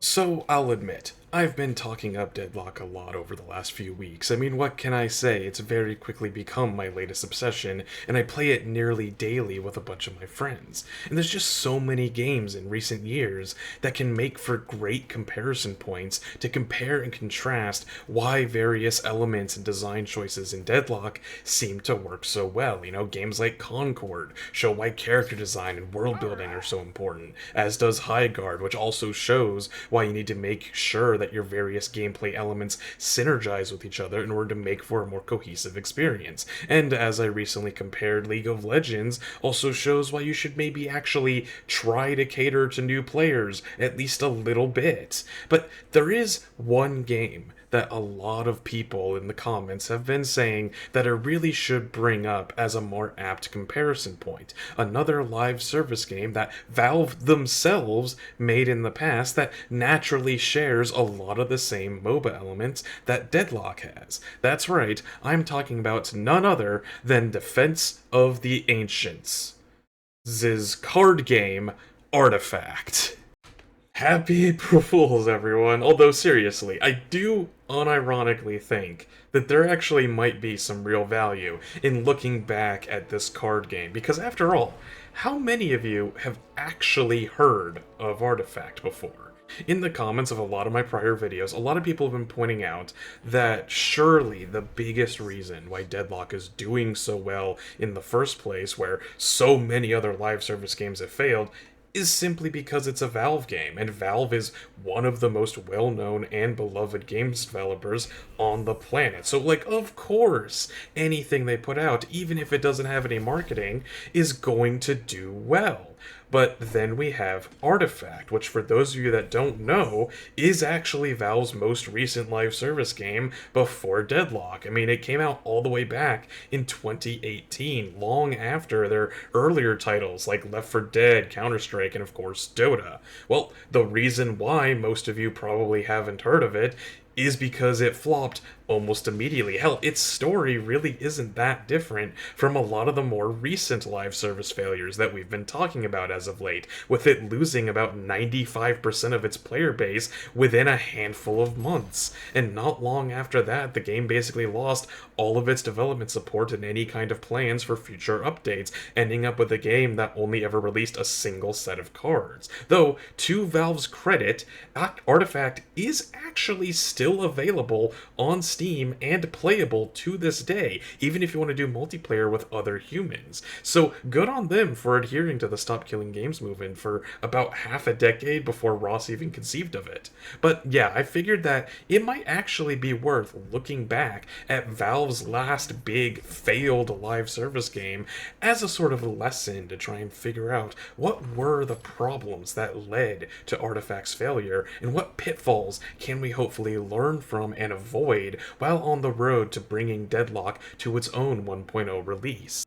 So, I'll admit, I've been talking up Deadlock a lot over the last few weeks. I mean, what can I say? It's very quickly become my latest obsession, and I play it nearly daily with a bunch of my friends. And there's just so many games in recent years that can make for great comparison points to compare and contrast why various elements and design choices in Deadlock seem to work so well. Games like Concord show why character design and world building are so important, as does High Guard, which also shows why you need to make sure that your various gameplay elements synergize with each other in order to make for a more cohesive experience. And as I recently compared, League of Legends also shows why you should maybe actually try to cater to new players at least a little bit. But there is one game that a lot of people in the comments have been saying that I really should bring up as a more apt comparison point. Another live service game that Valve themselves made in the past that naturally shares a lot of the same MOBA elements that Deadlock has. That's right, I'm talking about none other than Defense of the Ancients. Z's card game, Artifact. Happy April Fools, everyone. Although, seriously, I do unironically think that there actually might be some real value in looking back at this card game. Because, after all, how many of you have actually heard of Artifact before? In the comments of a lot of my prior videos, a lot of people have been pointing out that surely the biggest reason why Deadlock is doing so well in the first place, where so many other live service games have failed, is simply because it's a Valve game, and Valve is one of the most well-known and beloved games developers on the planet. So, of course, anything they put out, even if it doesn't have any marketing, is going to do well. But then we have Artifact, which, for those of you that don't know, is actually Valve's most recent live service game before Deadlock. I mean, it came out all the way back in 2018, long after their earlier titles like Left 4 Dead, Counter-Strike, and of course Dota. Well, the reason why most of you probably haven't heard of it is because it flopped almost immediately. Hell, its story really isn't that different from a lot of the more recent live service failures that we've been talking about as of late, with it losing about 95% of its player base within a handful of months. And not long after that, the game basically lost all of its development support and any kind of plans for future updates, ending up with a game that only ever released a single set of cards. Though, to Valve's credit, Artifact is actually still available on Steam and playable to this day, even if you want to do multiplayer with other humans. So good on them for adhering to the Stop Killing Games movement for about half a decade before Ross even conceived of it. But yeah, I figured that it might actually be worth looking back at Valve's last big failed live service game as a sort of a lesson to try and figure out what were the problems that led to Artifact's failure and what pitfalls can we hopefully learn from and avoid while on the road to bringing Deadlock to its own 1.0 release.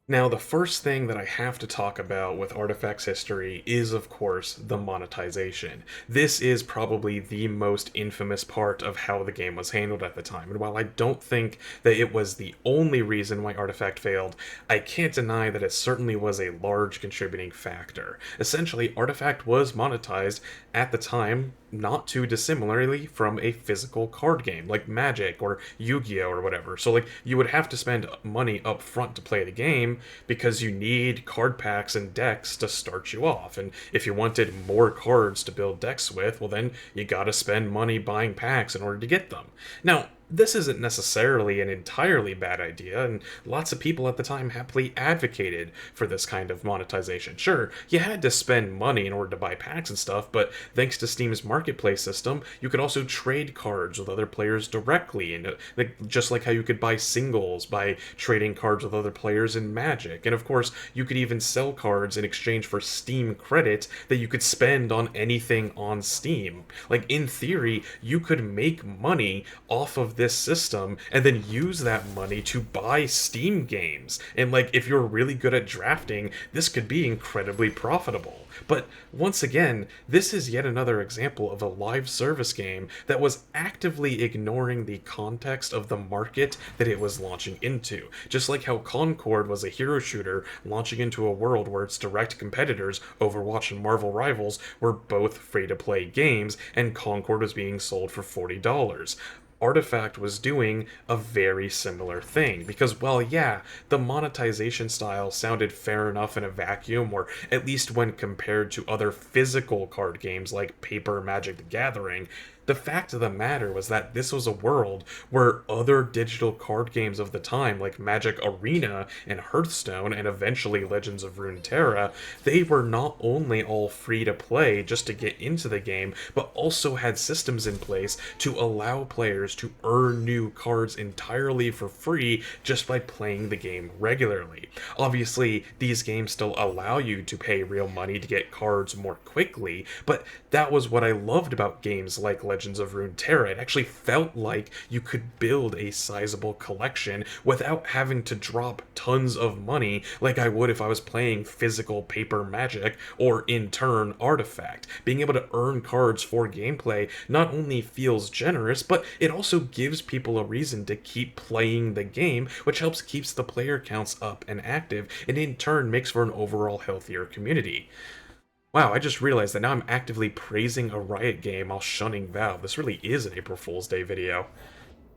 Now, the first thing that I have to talk about with Artifact's history is, of course, the monetization. This is probably the most infamous part of how the game was handled at the time, and while I don't think that it was the only reason why Artifact failed, I can't deny that it certainly was a large contributing factor. Essentially, Artifact was monetized at the time not too dissimilarly from a physical card game like Magic or Yu-Gi-Oh or whatever. So you would have to spend money up front to play the game because you need card packs and decks to start you off. And if you wanted more cards to build decks with, well then you gotta spend money buying packs in order to get them. Now, this isn't necessarily an entirely bad idea, and lots of people at the time happily advocated for this kind of monetization. Sure, you had to spend money in order to buy packs and stuff, but thanks to Steam's marketplace system, you could also trade cards with other players directly, and just like how you could buy singles by trading cards with other players in Magic. And of course, you could even sell cards in exchange for Steam credit that you could spend on anything on Steam. In theory, you could make money off of this system and then use that money to buy Steam games. And like, if you're really good at drafting, this could be incredibly profitable. But once again, this is yet another example of a live service game that was actively ignoring the context of the market that it was launching into. Just like how Concord was a hero shooter launching into a world where its direct competitors, Overwatch and Marvel Rivals, were both free-to-play games, and Concord was being sold for $40. Artifact was doing a very similar thing. Because, well, yeah, the monetization style sounded fair enough in a vacuum, or at least when compared to other physical card games like Paper Magic the Gathering. The fact of the matter was that this was a world where other digital card games of the time, like Magic Arena and Hearthstone, and eventually Legends of Runeterra, they were not only all free to play just to get into the game, but also had systems in place to allow players to earn new cards entirely for free just by playing the game regularly. Obviously, these games still allow you to pay real money to get cards more quickly, but that was what I loved about games like Legends of Runeterra. It actually felt like you could build a sizable collection without having to drop tons of money like I would if I was playing physical Paper Magic or in turn Artifact. Being able to earn cards for gameplay not only feels generous, but it also gives people a reason to keep playing the game, which helps keeps the player counts up and active, and in turn makes for an overall healthier community. Wow, I just realized that now I'm actively praising a Riot game while shunning Valve. This really is an April Fool's Day video.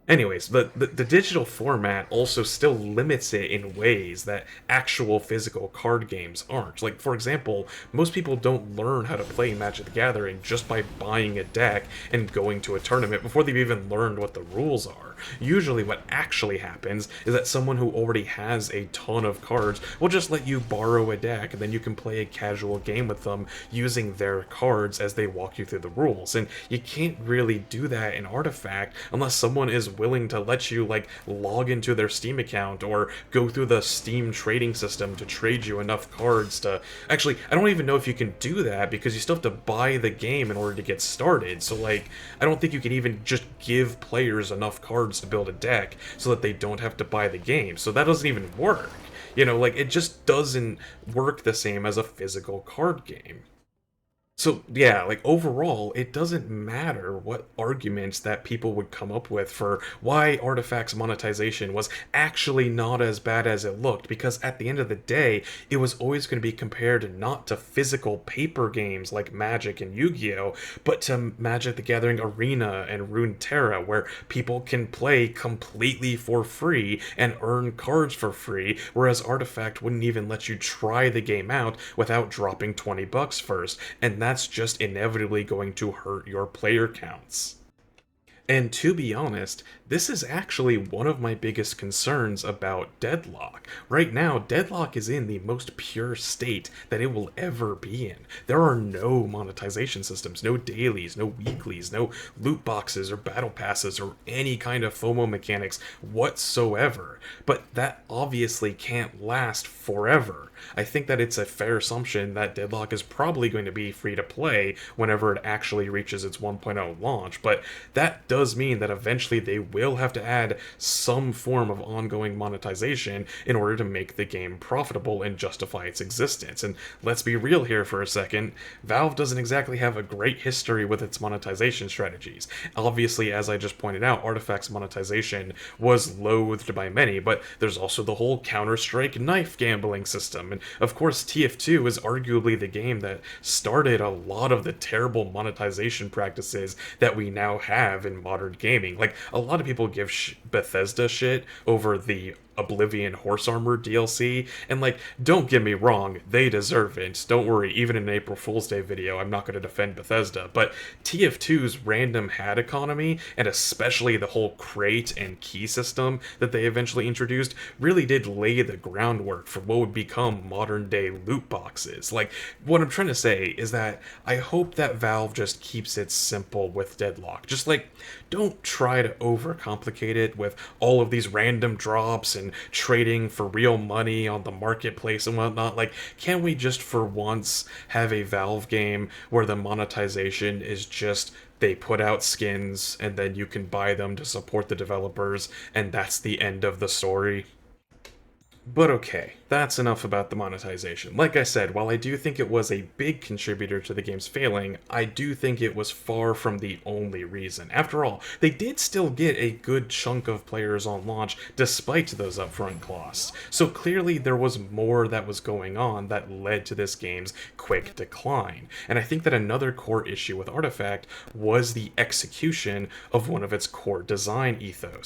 Anyways, the digital format also still limits it in ways that actual physical card games aren't. Like, for example, most people don't learn how to play Magic the Gathering just by buying a deck and going to a tournament before they've even learned what the rules are. Usually what actually happens is that someone who already has a ton of cards will just let you borrow a deck, and then you can play a casual game with them using their cards as they walk you through the rules. And you can't really do that in Artifact unless someone is willing to let you, like, log into their Steam account or go through the Steam trading system to trade you enough cards to... Actually, I don't even know if you can do that because you still have to buy the game in order to get started. So, like, I don't think you can even just give players enough cards to build a deck so that they don't have to buy the game. So that doesn't even work. You know, like, it just doesn't work the same as a physical card game. So, yeah, like, overall, it doesn't matter what arguments that people would come up with for why Artifact's monetization was actually not as bad as it looked, because at the end of the day, it was always going to be compared not to physical paper games like Magic and Yu-Gi-Oh!, but to Magic the Gathering Arena and Runeterra, where people can play completely for free and earn cards for free, whereas Artifact wouldn't even let you try the game out without dropping $20 first, and that's just inevitably going to hurt your player counts. And to be honest, this is actually one of my biggest concerns about Deadlock. Right now, Deadlock is in the most pure state that it will ever be in. There are no monetization systems, no dailies, no weeklies, no loot boxes or battle passes or any kind of FOMO mechanics whatsoever. But that obviously can't last forever. I think that it's a fair assumption that Deadlock is probably going to be free to play whenever it actually reaches its 1.0 launch, but that does mean that eventually they will have to add some form of ongoing monetization in order to make the game profitable and justify its existence. And let's be real here for a second, Valve doesn't exactly have a great history with its monetization strategies. Obviously, as I just pointed out, Artifact's monetization was loathed by many, but there's also the whole Counter-Strike knife gambling system. And of course, TF2 is arguably the game that started a lot of the terrible monetization practices that we now have in modern gaming. Like, a lot of people give Bethesda shit over the Oblivion Horse Armor DLC, and like, don't get me wrong, they deserve it. Don't worry, even in an April Fool's Day video, I'm not going to defend Bethesda, but TF2's random hat economy, and especially the whole crate and key system that they eventually introduced, really did lay the groundwork for what would become modern-day loot boxes. Like, what I'm trying to say is that I hope that Valve just keeps it simple with Deadlock. Just, like, don't try to overcomplicate it with all of these random drops and and trading for real money on the marketplace and whatnot. Like, can we just for once have a Valve game where the monetization is just they put out skins and then you can buy them to support the developers, and that's the end of the story? But okay, that's enough about the monetization. Like I said, while I do think it was a big contributor to the game's failing, I do think it was far from the only reason. After all, they did still get a good chunk of players on launch despite those upfront costs. So clearly there was more that was going on that led to this game's quick decline. And I think that another core issue with Artifact was the execution of one of its core design ethos.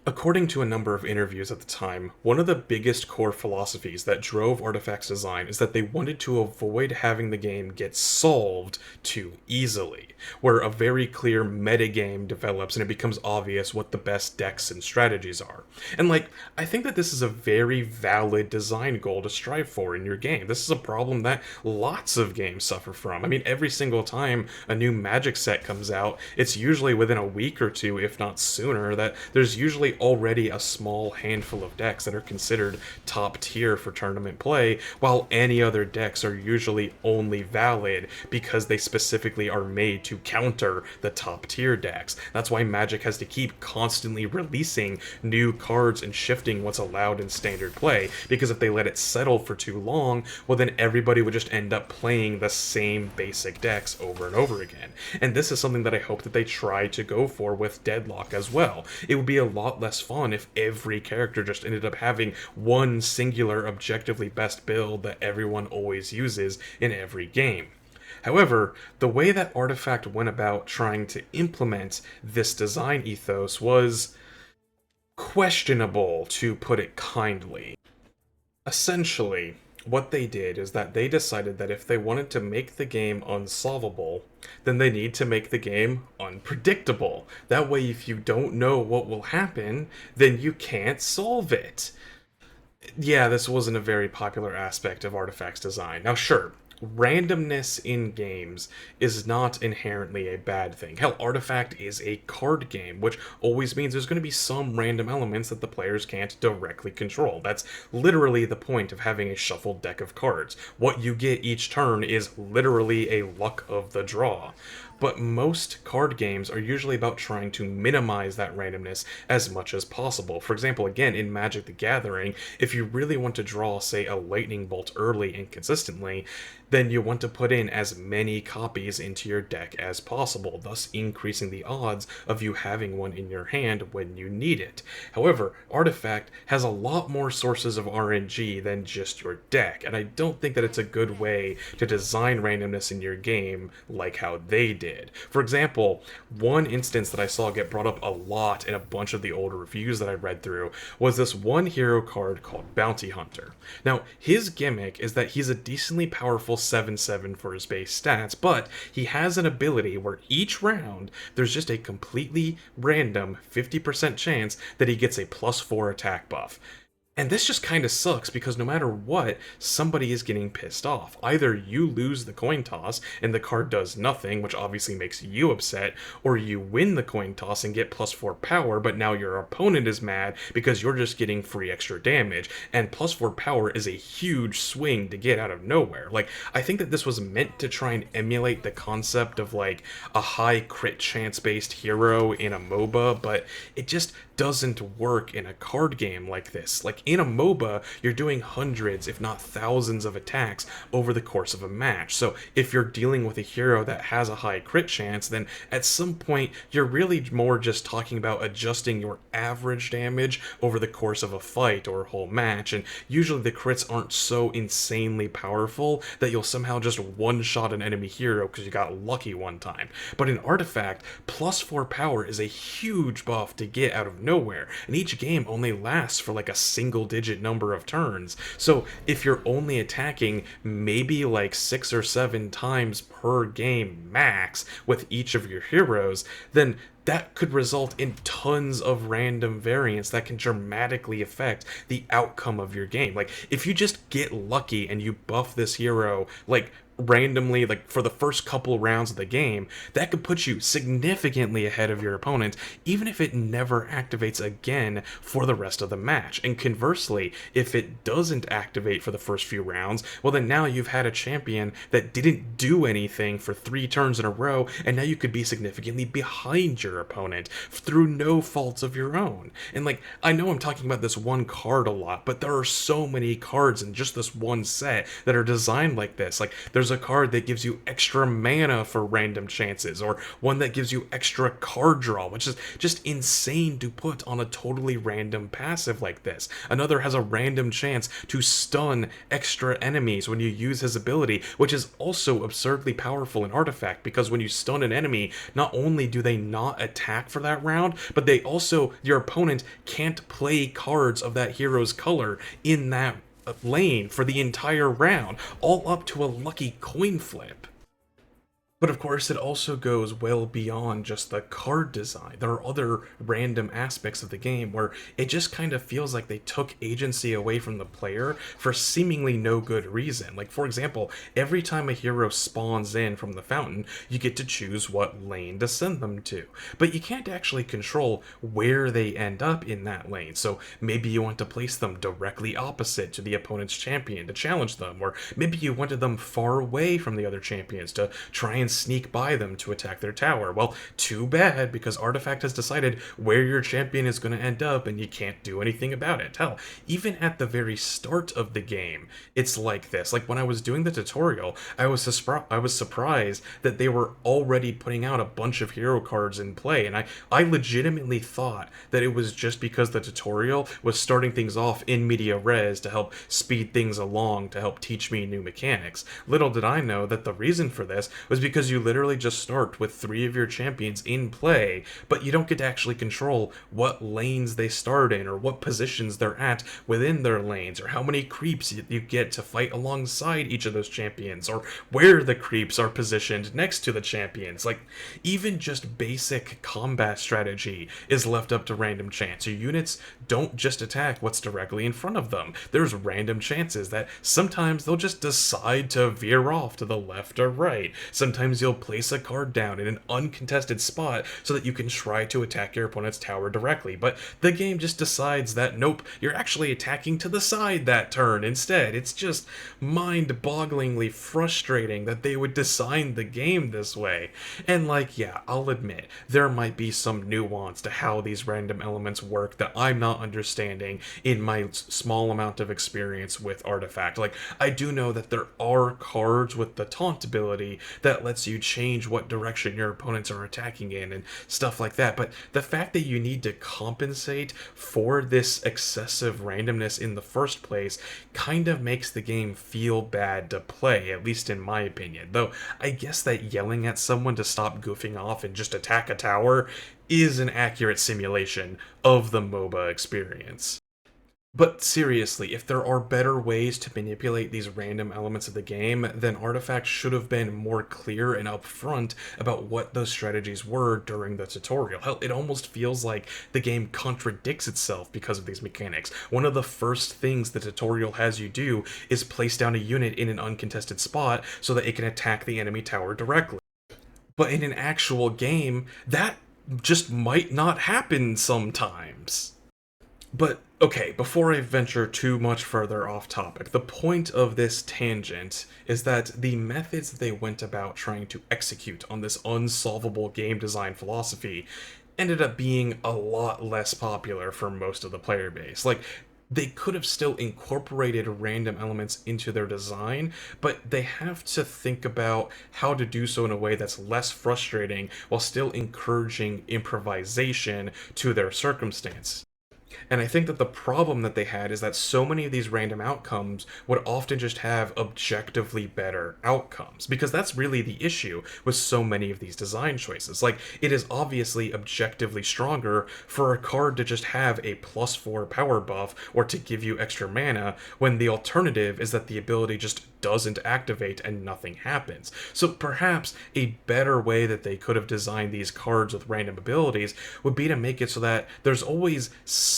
According to a number of interviews at the time, one of the biggest core philosophies that drove Artifact's design is that they wanted to avoid having the game get solved too easily, where a very clear metagame develops and it becomes obvious what the best decks and strategies are. And I think that this is a very valid design goal to strive for in your game. This is a problem that lots of games suffer from. I mean, every single time a new Magic set comes out, it's usually within a week or two, if not sooner, that there's usually already a small handful of decks that are considered top tier for tournament play, while any other decks are usually only valid because they specifically are made to counter the top tier decks. That's why Magic has to keep constantly releasing new cards and shifting what's allowed in standard play, because if they let it settle for too long, well then everybody would just end up playing the same basic decks over and over again. And this is something that I hope that they try to go for with Deadlock as well. It would be a lot less fun if every character just ended up having one singular objectively best build that everyone always uses in every game. However, the way that Artifact went about trying to implement this design ethos was questionable, to put it kindly. Essentially, what they did is that they decided that if they wanted to make the game unsolvable, then they need to make the game unpredictable. That way, if you don't know what will happen, then you can't solve it. Yeah, this wasn't a very popular aspect of Artifact's design. Now, sure, randomness in games is not inherently a bad thing. Hell, Artifact is a card game, which always means there's going to be some random elements that the players can't directly control. That's literally the point of having a shuffled deck of cards. What you get each turn is literally a luck of the draw. But most card games are usually about trying to minimize that randomness as much as possible. For example, again, in Magic the Gathering, if you really want to draw, say, a lightning bolt early and consistently, then you want to put in as many copies into your deck as possible, thus increasing the odds of you having one in your hand when you need it. However, Artifact has a lot more sources of RNG than just your deck, and I don't think that it's a good way to design randomness in your game like how they did. For example, one instance that I saw get brought up a lot in a bunch of the older reviews that I read through was this one hero card called Bounty Hunter. Now, his gimmick is that he's a decently powerful 7/7 for his base stats, but he has an ability where each round there's just a completely random 50% chance that he gets a +4 attack buff. And this just kind of sucks because no matter what, somebody is getting pissed off. Either you lose the coin toss and the card does nothing, which obviously makes you upset, or you win the coin toss and get +4 power, but now your opponent is mad because you're just getting free extra damage. And +4 power is a huge swing to get out of nowhere. I think that this was meant to try and emulate the concept of a high crit chance based hero in a MOBA, but it just doesn't work in a card game like this. In a MOBA, you're doing hundreds, if not thousands of attacks over the course of a match. So if you're dealing with a hero that has a high crit chance, then at some point, you're really more just talking about adjusting your average damage over the course of a fight or a whole match. And usually the crits aren't so insanely powerful that you'll somehow just one-shot an enemy hero because you got lucky one time. But in Artifact, +4 power is a huge buff to get out of nowhere, and each game only lasts for a single-digit number of turns. So if you're only attacking maybe 6 or 7 times per game max with each of your heroes, then that could result in tons of random variants that can dramatically affect the outcome of your game. If you just get lucky and you buff this hero, randomly, like for the first couple rounds of the game, that could put you significantly ahead of your opponent, even if it never activates again for the rest of the match. And conversely, if it doesn't activate for the first few rounds, well, then now you've had a champion that didn't do anything for 3 turns in a row, and now you could be significantly behind your opponent through no faults of your own. And like, I know I'm talking about this one card a lot, but there are so many cards in just this one set that are designed like this. Like, there's a card that gives you extra mana for random chances, or one that gives you extra card draw, which is just insane to put on a totally random passive like this. Another has a random chance to stun extra enemies when you use his ability, which is also absurdly powerful in Artifact, because when you stun an enemy, not only do they not attack for that round, but they also, your opponent can't play cards of that hero's color in that lane for the entire round, all up to a lucky coin flip. But of course, it also goes well beyond just the card design. There are other random aspects of the game where it just kind of feels like they took agency away from the player for seemingly no good reason. Like, for example, every time a hero spawns in from the fountain, you get to choose what lane to send them to. But you can't actually control where they end up in that lane. So maybe you want to place them directly opposite to the opponent's champion to challenge them, or maybe you wanted them far away from the other champions to try and sneak by them to attack their tower. Well, too bad, because Artifact has decided where your champion is going to end up and you can't do anything about it. Hell, even at the very start of the game, it's like this. Like, when I was doing the tutorial, I was surprised that they were already putting out a bunch of hero cards in play, and I legitimately thought that it was just because the tutorial was starting things off in media res to help speed things along, to help teach me new mechanics. Little did I know that the reason for this was because you literally just start with 3 of your champions in play, but you don't get to actually control what lanes they start in, or what positions they're at within their lanes, or how many creeps you get to fight alongside each of those champions, or where the creeps are positioned next to the champions. Like, even just basic combat strategy is left up to random chance. Your units don't just attack what's directly in front of them. There's random chances that sometimes they'll just decide to veer off to the left or right. Sometimes you'll place a card down in an uncontested spot so that you can try to attack your opponent's tower directly, but the game just decides that nope, you're actually attacking to the side that turn instead. It's just mind-bogglingly frustrating that they would design the game this way. And like, yeah, I'll admit, there might be some nuance to how these random elements work that I'm not understanding in my small amount of experience with Artifact. Like, I do know that there are cards with the taunt ability that lets you change what direction your opponents are attacking in and stuff like that, but the fact that you need to compensate for this excessive randomness in the first place kind of makes the game feel bad to play, at least in my opinion. Though I guess that yelling at someone to stop goofing off and just attack a tower is an accurate simulation of the MOBA experience. But seriously, if there are better ways to manipulate these random elements of the game, then Artifact should have been more clear and upfront about what those strategies were during the tutorial. Hell, it almost feels like the game contradicts itself because of these mechanics. One of the first things the tutorial has you do is place down a unit in an uncontested spot so that it can attack the enemy tower directly. But in an actual game, that just might not happen sometimes. But, okay, before I venture too much further off topic, the point of this tangent is that the methods that they went about trying to execute on this unsolvable game design philosophy ended up being a lot less popular for most of the player base. Like, they could have still incorporated random elements into their design, but they have to think about how to do so in a way that's less frustrating while still encouraging improvisation to their circumstance. And I think that the problem that they had is that so many of these random outcomes would often just have objectively better outcomes, because that's really the issue with so many of these design choices. Like, it is obviously objectively stronger for a card to just have a +4 power buff or to give you extra mana, when the alternative is that the ability just doesn't activate and nothing happens. So perhaps a better way that they could have designed these cards with random abilities would be to make it so that there's always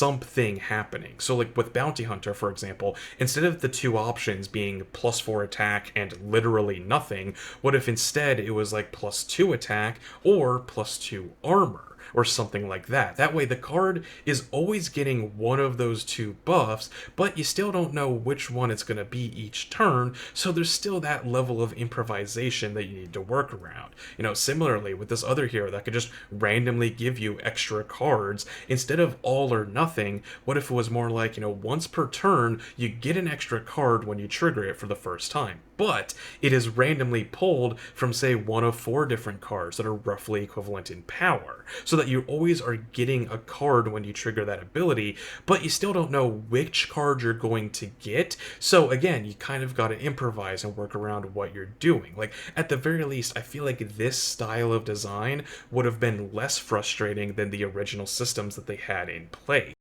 something happening. So like with Bounty Hunter, for example, instead of the two options being +4 attack and literally nothing, what if instead it was like +2 attack or +2 armor? Or something like that. That way the card is always getting one of those two buffs, but you still don't know which one it's going to be each turn, so there's still that level of improvisation that you need to work around. Similarly with this other hero that could just randomly give you extra cards, instead of all or nothing, what if it was more like, once per turn, you get an extra card when you trigger it for the first time, but it is randomly pulled from, say, one of 4 different cards that are roughly equivalent in power, so that you always are getting a card when you trigger that ability, but you still don't know which card you're going to get. So again, you kind of got to improvise and work around what you're doing. Like, at the very least, I feel like this style of design would have been less frustrating than the original systems that they had in play.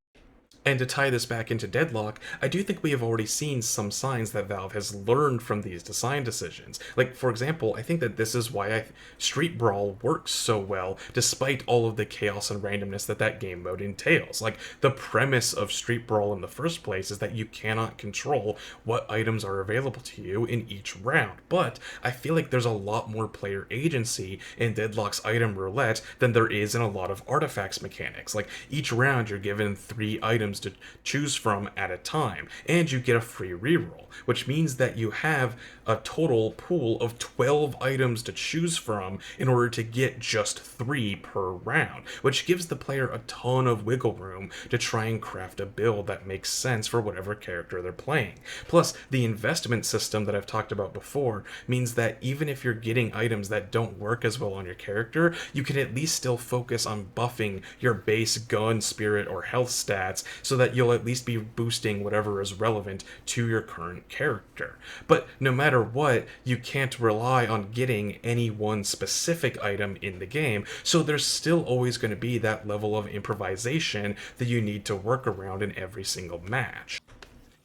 And to tie this back into Deadlock, I do think we have already seen some signs that Valve has learned from these design decisions. Like, for example, I think that this is why Street Brawl works so well, despite all of the chaos and randomness that game mode entails. Like, the premise of Street Brawl in the first place is that you cannot control what items are available to you in each round, but I feel like there's a lot more player agency in Deadlock's item roulette than there is in a lot of artifacts mechanics. Like, each round you're given 3 items to choose from at a time, and you get a free reroll, which means that you have a total pool of 12 items to choose from in order to get just 3 per round, which gives the player a ton of wiggle room to try and craft a build that makes sense for whatever character they're playing. Plus, the investment system that I've talked about before means that even if you're getting items that don't work as well on your character, you can at least still focus on buffing your base gun, spirit, or health stats so that you'll at least be boosting whatever is relevant to your current character. But no matter what, you can't rely on getting any one specific item in the game, so there's still always going to be that level of improvisation that you need to work around in every single match.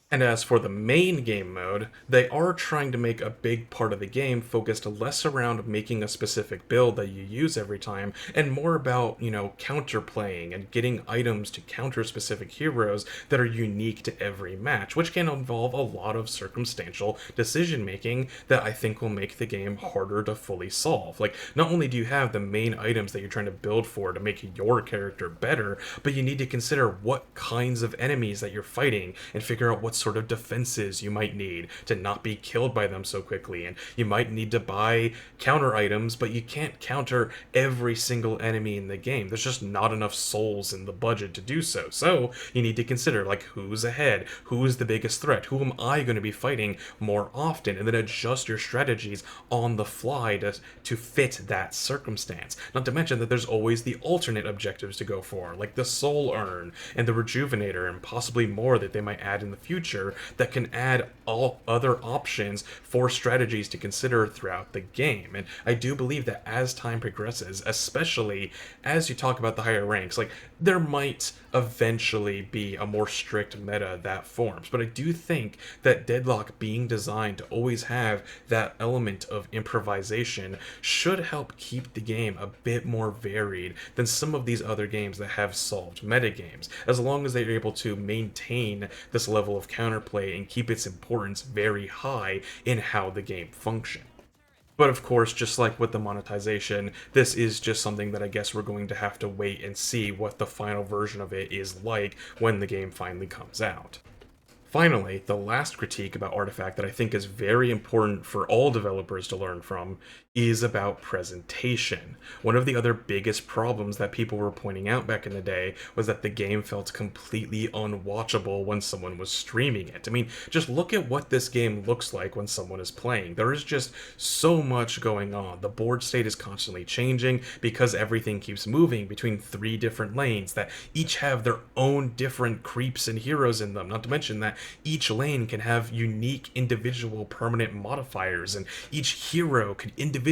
And as for the main game mode, they are trying to make a big part of the game focused less around making a specific build that you use every time, and more about, counterplaying and getting items to counter specific heroes that are unique to every match, which can involve a lot of circumstantial decision making that I think will make the game harder to fully solve. Like, not only do you have the main items that you're trying to build for to make your character better, but you need to consider what kinds of enemies that you're fighting and figure out what sort of defenses you might need to not be killed by them so quickly, and you might need to buy counter items, but you can't counter every single enemy in the game. There's just not enough souls in the budget to do so. So you need to consider, like, who's ahead, who's the biggest threat, who am I going to be fighting more often, and then adjust your strategies on the fly to fit that circumstance. Not to mention that there's always the alternate objectives to go for, like the soul urn and the rejuvenator, and possibly more that they might add in the future that can add all other options for strategies to consider throughout the game. And I do believe that as time progresses, especially as you talk about the higher ranks, like, there might eventually be a more strict meta that forms, but I do think that Deadlock being designed to always have that element of improvisation should help keep the game a bit more varied than some of these other games that have solved metagames, as long as they're able to maintain this level of counterplay and keep its importance very high in how the game functions. But of course, just like with the monetization, this is just something that I guess we're going to have to wait and see what the final version of it is like when the game finally comes out. Finally, the last critique about Artifact that I think is very important for all developers to learn from is about presentation. One of the other biggest problems that people were pointing out back in the day was that the game felt completely unwatchable when someone was streaming it. I mean, just look at what this game looks like when someone is playing. There is just so much going on. The board state is constantly changing because everything keeps moving between 3 different lanes that each have their own different creeps and heroes in them. Not to mention that each lane can have unique individual permanent modifiers, and each hero could individually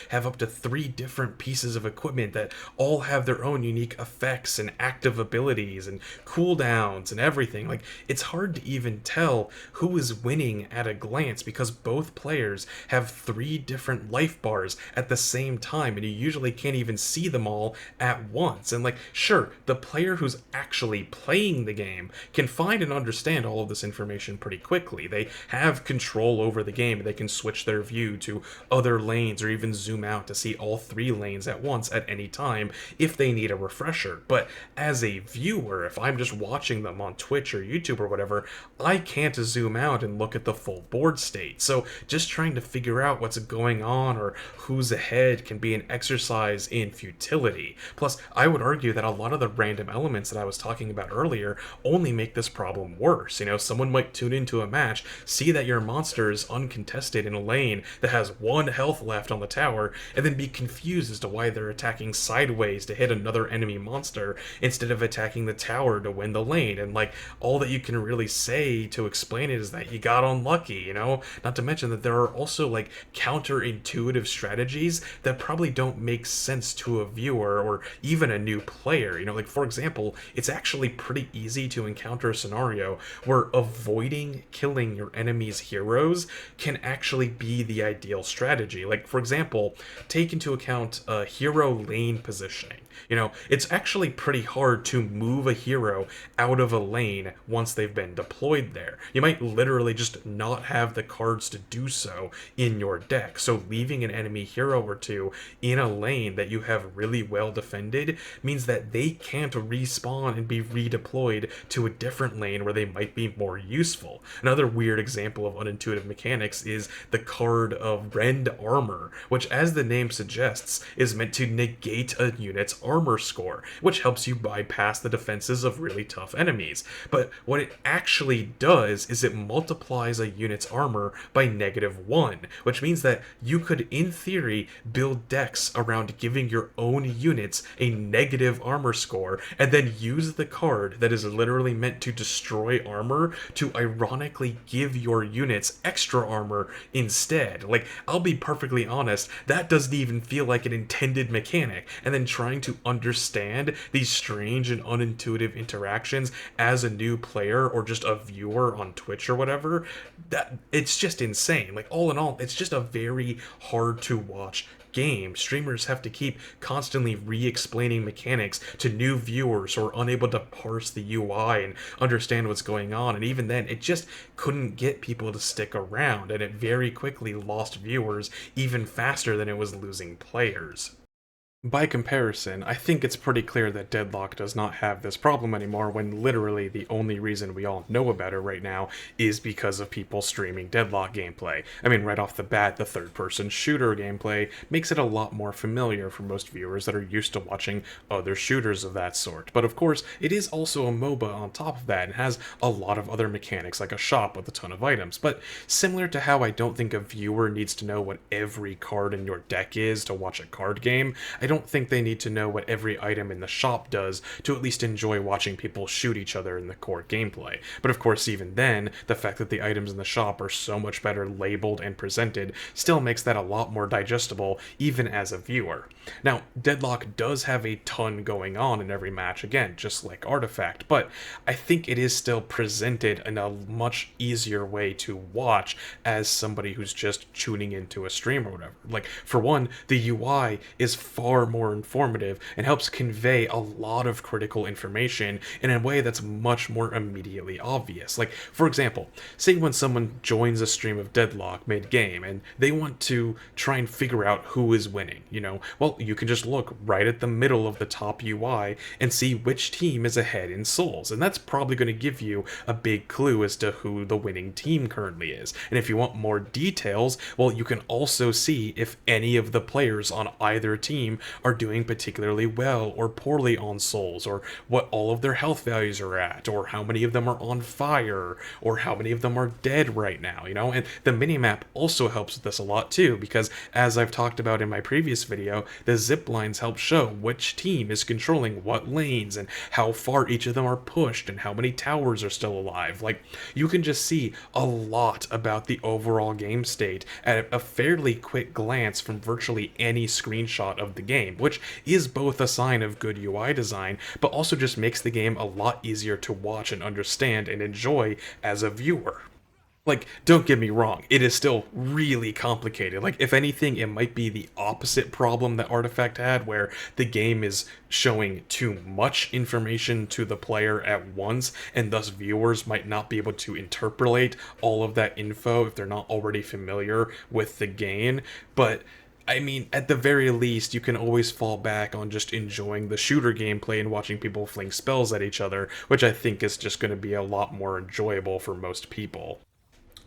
have up to 3 different different pieces of equipment that all have their own unique effects and active abilities and cooldowns and everything. Like, it's hard to even tell who is winning at a glance because both players have 3 different life bars at the same time, and you usually can't even see them all at once. And, like, sure, the player who's actually playing the game can find and understand all of this information pretty quickly. They have control over the game. They can switch their view to other lanes or even zoom out to see all 3 lanes at once at any time if they need a refresher. But as a viewer, if I'm just watching them on Twitch or YouTube or whatever, I can't zoom out and look at the full board state. So just trying to figure out what's going on or who's ahead can be an exercise in futility. Plus, I would argue that a lot of the random elements that I was talking about earlier only make this problem worse. You know, someone might tune into a match, see that your monster is uncontested in a lane that has 1 health left on the tower, and then be confused as to why they're attacking sideways to hit another enemy monster instead of attacking the tower to win the lane. And, like, all that you can really say to explain it is that you got unlucky, you know? Not to mention that there are also, like, counterintuitive strategies that probably don't make sense to a viewer or even a new player. You know, like, for example, it's actually pretty easy to encounter a scenario where avoiding killing your enemy's heroes can actually be the ideal strategy. Like, for example, take into account hero lane positioning. You know, it's actually pretty hard to move a hero out of a lane once they've been deployed there. You might literally just not have the cards to do so in your deck, so leaving an enemy hero or two in a lane that you have really well defended means that they can't respawn and be redeployed to a different lane where they might be more useful. Another weird example of unintuitive mechanics is the card of Rend Armor, which, as the name suggests, is meant to negate a unit's armor score, which helps you bypass the defenses of really tough enemies. But what it actually does is it multiplies a unit's armor by -1, which means that you could, in theory, build decks around giving your own units a negative armor score, and then use the card that is literally meant to destroy armor to ironically give your units extra armor instead. Like, I'll be perfectly honest, that doesn't even feel like an intended mechanic, and then trying to understand these strange and unintuitive interactions as a new player or just a viewer on Twitch or whatever, that it's just insane. Like, all in all, it's just a very hard to watch game. Streamers have to keep constantly re-explaining mechanics to new viewers who are unable to parse the UI and understand what's going on, and even then, it just couldn't get people to stick around, and it very quickly lost viewers even faster than it was losing players. By comparison, I think it's pretty clear that Deadlock does not have this problem anymore when literally the only reason we all know about it right now is because of people streaming Deadlock gameplay. I mean, right off the bat, the third-person shooter gameplay makes it a lot more familiar for most viewers that are used to watching other shooters of that sort. But of course, it is also a MOBA on top of that and has a lot of other mechanics like a shop with a ton of items. But similar to how I don't think a viewer needs to know what every card in your deck is to watch a card game, I don't think they need to know what every item in the shop does to at least enjoy watching people shoot each other in the core gameplay. But of course, even then, the fact that the items in the shop are so much better labeled and presented still makes that a lot more digestible, even as a viewer. Now, Deadlock does have a ton going on in every match, again, just like Artifact, but I think it is still presented in a much easier way to watch as somebody who's just tuning into a stream or whatever. Like, for one, the UI is far more informative and helps convey a lot of critical information in a way that's much more immediately obvious. Like, for example, say when someone joins a stream of Deadlock mid-game and they want to try and figure out who is winning, you know, well, you can just look right at the middle of the top UI and see which team is ahead in souls, and that's probably going to give you a big clue as to who the winning team currently is. And if you want more details, well, you can also see if any of the players on either team are doing particularly well or poorly on souls, or what all of their health values are at, or how many of them are on fire, or how many of them are dead right now, you know? And the minimap also helps with this a lot too, because as I've talked about in my previous video, the zip lines help show which team is controlling what lanes and how far each of them are pushed and how many towers are still alive. Like, you can just see a lot about the overall game state at a fairly quick glance from virtually any screenshot of the game. game, which is both a sign of good UI design, but also just makes the game a lot easier to watch and understand and enjoy as a viewer. Like, don't get me wrong, it is still really complicated. Like, if anything, it might be the opposite problem that Artifact had, where the game is showing too much information to the player at once, and thus viewers might not be able to interpolate all of that info if they're not already familiar with the game. But I mean, at the very least, you can always fall back on just enjoying the shooter gameplay and watching people fling spells at each other, which I think is just going to be a lot more enjoyable for most people.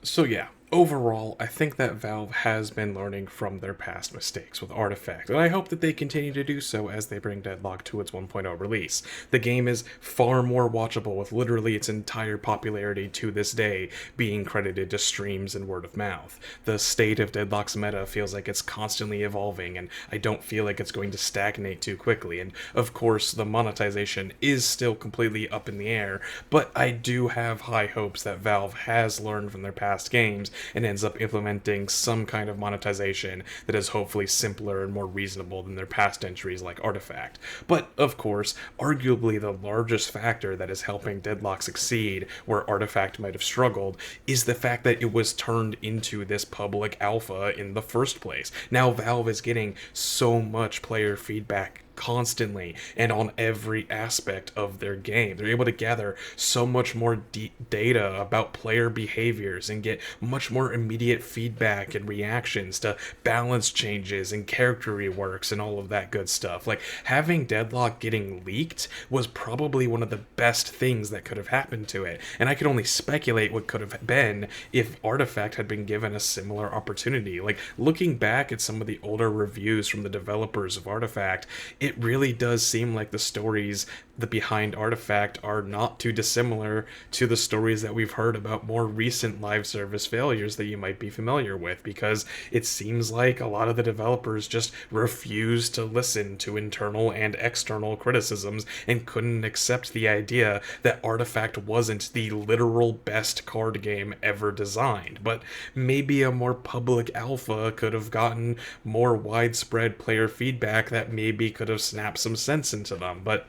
So yeah, overall, I think that Valve has been learning from their past mistakes with Artifact, and I hope that they continue to do so as they bring Deadlock to its 1.0 release. The game is far more watchable, with literally its entire popularity to this day being credited to streams and word of mouth. The state of Deadlock's meta feels like it's constantly evolving, and I don't feel like it's going to stagnate too quickly, and of course the monetization is still completely up in the air, but I do have high hopes that Valve has learned from their past games and ends up implementing some kind of monetization that is hopefully simpler and more reasonable than their past entries like Artifact. But, of course, arguably the largest factor that is helping Deadlock succeed where Artifact might have struggled is the fact that it was turned into this public alpha in the first place. Now Valve is getting so much player feedback constantly and on every aspect of their game. They're able to gather so much more data about player behaviors and get much more immediate feedback and reactions to balance changes and character reworks and all of that good stuff. Like, having Deadlock getting leaked was probably one of the best things that could have happened to it, and I could only speculate what could have been if Artifact had been given a similar opportunity. Like, looking back at some of the older reviews from the developers of Artifact, it really does seem like the stories that behind Artifact are not too dissimilar to the stories that we've heard about more recent live service failures that you might be familiar with, because it seems like a lot of the developers just refused to listen to internal and external criticisms and couldn't accept the idea that Artifact wasn't the literal best card game ever designed. But maybe a more public alpha could have gotten more widespread player feedback that maybe could have snapped some sense into them. But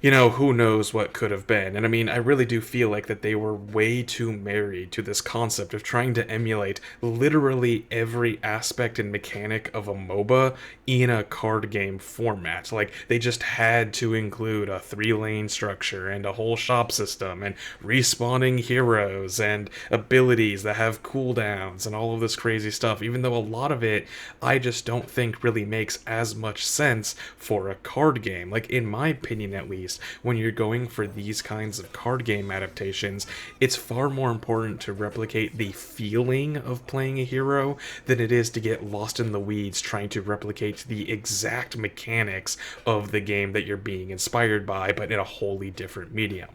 you know, who knows what could have been. And I mean, I really do feel like that they were way too married to this concept of trying to emulate literally every aspect and mechanic of a MOBA in a card game format. Like, they just had to include a 3-lane structure and a whole shop system and respawning heroes and abilities that have cooldowns and all of this crazy stuff, even though a lot of it I just don't think really makes as much sense for a card game. Like, in my opinion at least, when you're going for these kinds of card game adaptations, it's far more important to replicate the feeling of playing a hero than it is to get lost in the weeds trying to replicate the exact mechanics of the game that you're being inspired by, but in a wholly different medium.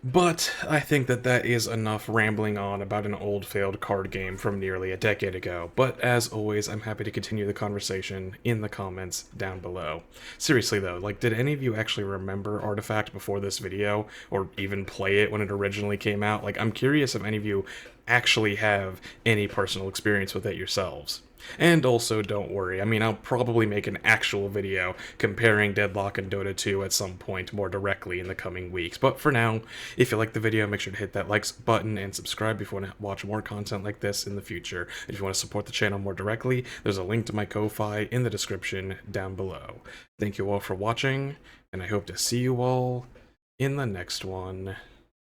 But I think that that is enough rambling on about an old failed card game from nearly a decade ago. But as always, I'm happy to continue the conversation in the comments down below. Seriously though, like, did any of you actually remember Artifact before this video, or even play it when it originally came out? Like, I'm curious if any of you actually have any personal experience with it yourselves. And also, don't worry, I mean, I'll probably make an actual video comparing Deadlock and Dota 2 at some point more directly in the coming weeks. But for now, if you like the video, make sure to hit that likes button and subscribe if you want to watch more content like this in the future. If you want to support the channel more directly, there's a link to my Ko-Fi in the description down below. Thank you all for watching, and I hope to see you all in the next one.